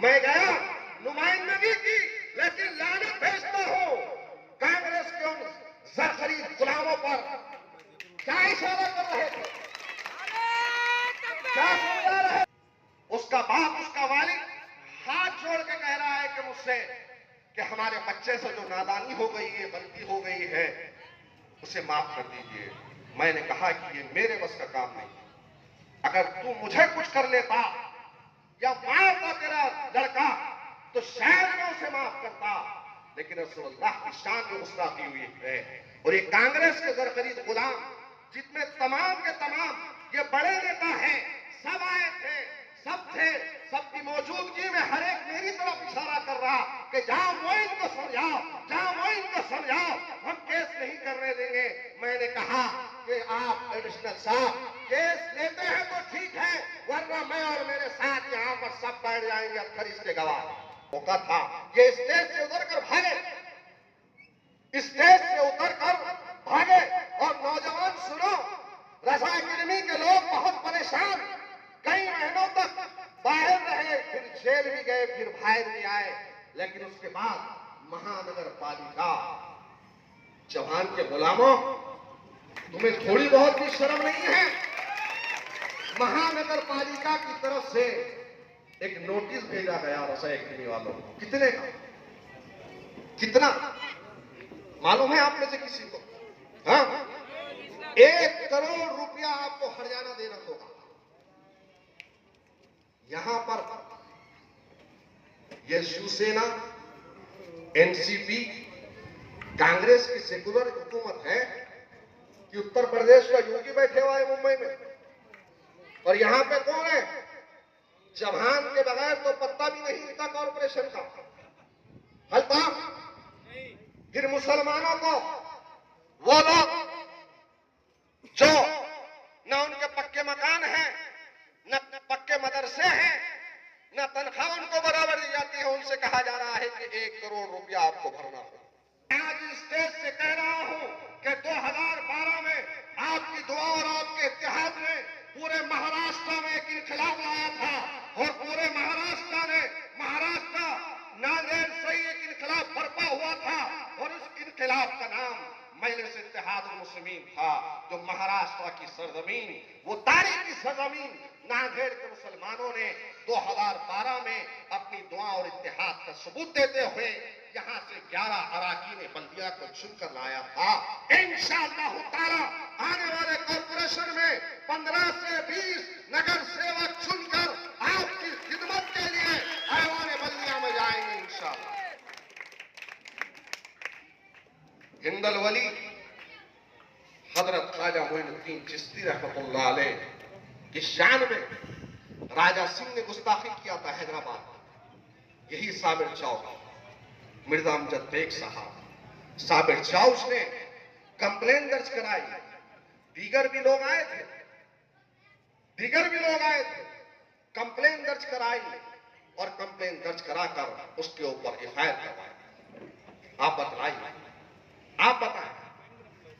मैं गया, नुमाइंदगी की, लेकिन लानत भेजता हूं कांग्रेस के उन ज़रख़रीद गुलामों पर। क्या इशारा कर रहे थे, क्या समझा रहे? उसका बाप, उसका वालिद हाथ जोड़ के कह रहा है कि मुझसे कि हमारे बच्चे से जो नादानी हो गई है, गलती हो गई है, उसे माफ कर दीजिए। मैंने कहा कि ये मेरे बस का काम नहीं। अगर तू मुझे कुछ कर लेता या मारता तेरा लड़का तो शायद मैं उसे माफ करता, लेकिन रसूलुल्लाह की शान में गुस्ताखी हुई है। और ये कांग्रेस के ज़रख़रीद गुलाम जितने तमाम के तमाम ये बड़े नेता हैं, सब आए थे, सब थे, सबकी मौजूदगी में हर एक मेरी तरफ इशारा कर रहा कि जाओ मोइन को समझाओ, जाओ मोइन को समझाओ, हम केस नहीं करने देंगे। मैंने कहा कि आप एडिशनल साहब केस लेते हैं तो ठीक है, वरना मैं और मेरे साथ यहाँ पर सब बैठ जाएंगे अत्थर इसके गवाह। मौका था ये स्टेज से उतर कर भागे, स्टेज से उतर कर भागे। और नौजवान सुनो, रज़ा अकेडमी के लोग बहुत परेशान, कई महीनों तक बाहर रहे, फिर जेल भी गए, फिर बाहर भी आए, लेकिन उसके बाद महानगर पालिका, चौहान के गुलामों, तुम्हें थोड़ी बहुत भी शर्म नहीं है? महानगर पालिका की तरफ से एक नोटिस भेजा गया रज़ा अकेडमी वालों को। कितने का? कितना मालूम है आप में से किसी को? हाँ, 1 करोड़ रुपया आपको हर्जाना देना होगा। यहां पर यह शिवसेना, एनसीपी, कांग्रेस की सेकुलर हुकूमत है कि उत्तर प्रदेश का योगी बैठे हुआ है मुंबई में, और यहां पे कौन है? चौहान के बगैर तो पत्ता भी नहीं हिलता कॉर्पोरेशन का। हलता फिर मुसलमानों को, वो लोग जो न उनके पक्के मकान हैं, न पक्के मदरसे हैं, न तनख्वाह उनको बराबर दी जाती है, उनसे कहा जा रहा है कि 1 करोड़ रुपया आपको भरना हो। आज स्टेज से कह रहा हूं कि 2012 में आपकी दुआ और आपके इत्तेहाद ने पूरे महाराष्ट्र में एक इनकलाब लाया था, और पूरे महाराष्ट्र ने, महाराष्ट्र नांदेड़ से ही एक इनकलाब बरपा हुआ था, और उस इनकलाब का नाम मजलिस इत्तेहादुल मुस्लिमीन था, जो महाराष्ट्र की सरजमीन, वो तारीखी सरजमीन नांदेड़ के मुसलमानों ने 2012 में अपनी दुआ और इत्तेहाद का सबूत देते हुए यहां से 11 अराकीन बल्दिया को चुनकर लाया था। इंशाअल्लाह ताला आने वाले कॉर्पोरेशन में 15 से 20 नगर सेवक चुनकर आपकी खिदमत के लिए ऐवान बल्दिया में जाएंगे इंशाअल्लाह। हिंदल वली हजरत ख्वाजा मोइनुद्दीन चिश्ती रहमतुल्लाह अलैह की शान में राजा सिंह ने गुस्ताखी किया था हैदराबाद। यही साबिर चाउस, मिर्जा अमजद बेग साहब, साबिर चाउस ने कंप्लेन दर्ज कराई। दीगर भी लोग आए थे, कंप्लेन दर्ज कराई, और कंप्लेन दर्ज कराकर उसके ऊपर एफआईआर करवाई। आप बतलाइए, आप बताएं,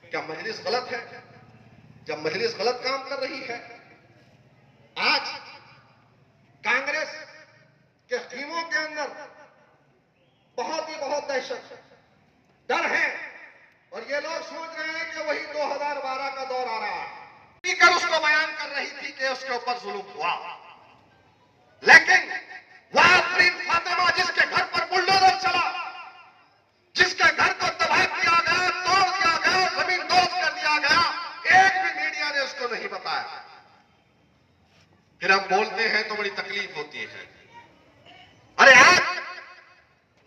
क्या मजलिस गलत है? जब मजलिस गलत काम कर रही है, आज कांग्रेस के खीमों के अंदर बहुत दहशत, डर है, और ये लोग सोच रहे हैं कि वही 2012 का दौर आ रहा है। स्पीकर उसको बयान कर रही थी कि उसके ऊपर जुल्म हुआ, लेकिन वह आफरीन फातिमा जिसके घर पर बुलडोजर चला, जिसके घर को तबाह किया गया, तोड़ दिया गया, जमीन दोज कर दिया गया, एक भी मीडिया ने उसको नहीं बताया। फिर हम बोलते हैं तो बड़ी तकलीफ होती है। अरे आज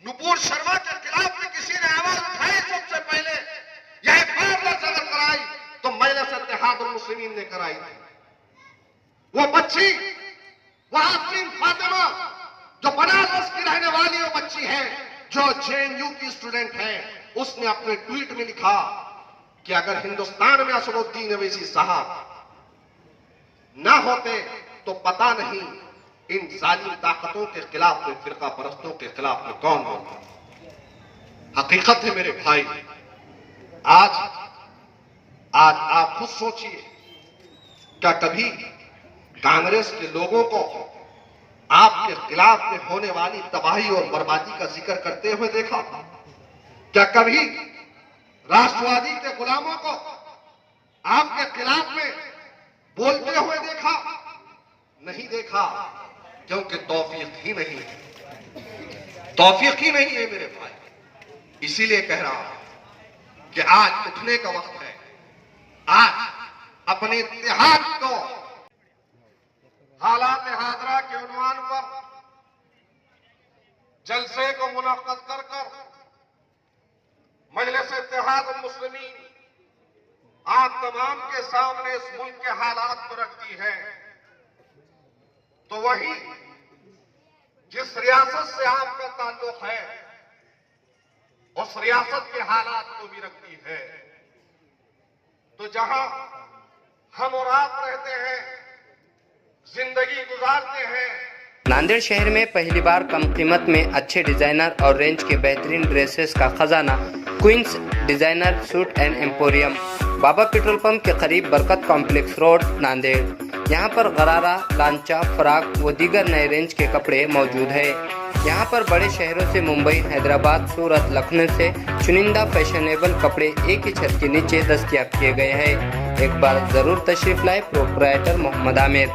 नुपुर शर्मा के खिलाफ में किसी ने आवाज उठाई, सबसे पहले यह एफआईआर अगर कराई तो मजलिस इत्तेहादुल मुस्लिमीन ने कराई थी। वो बच्ची, वह आफरीन फातिमा जो बनारस की रहने वाली वो बच्ची है, जो जेएनयू की स्टूडेंट है, उसने अपने ट्वीट में लिखा कि अगर हिंदुस्तान में असदुद्दीन अवैसी साहब ना होते तो पता नहीं इन जालिम ताकतों के खिलाफ में, फिरका परस्तों के खिलाफ में कौन होता। हकीकत है मेरे भाई, आज आप खुद सोचिए, क्या कभी कांग्रेस के लोगों को आपके खिलाफ में होने वाली तबाही और बर्बादी का जिक्र करते हुए देखा? क्या कभी राष्ट्रवादी के गुलामों को आपके खिलाफ में बोलते हुए देखा? नहीं देखा, क्योंकि तौफीक ही नहीं है, तौफीक ही नहीं है मेरे भाई। इसीलिए कह रहा हूं कि आज उठने का वक्त है। आज अपने इत्तेहाद को हालात हाजरा के उन्वान पर जलसे को मुनक्कद कर कर मजलिस इत्तेहाद मुस्लिमीन आप तमाम के सामने इस मुल्क के हालात को रखती है, तो वही जिस रियासत से आपका ताल्लुक है उस रियासत के हालात को भी रखती है। तो जहां हम और आप रहते हैं, जिंदगी गुजारते हैं। नांदेड़ शहर में पहली बार कम कीमत में अच्छे डिजाइनर और रेंज के बेहतरीन ड्रेसेस का खजाना Queens designer suit and emporium, बाबा पेट्रोल पंप के करीब बरकत कॉम्प्लेक्स रोड, नांदेड़। यहाँ पर गरारा, लांचा, फ्राक व दीगर नए रेंज के कपड़े मौजूद है। यहाँ पर बड़े शहरों से मुंबई, हैदराबाद, सूरत, लखनऊ से चुनिंदा फैशनेबल कपड़े एक ही छत के नीचे दस्तयाब किए गए हैं। एक बार जरूर तशरीफ लाए। प्रोप्राइटर मोहम्मद आमिर।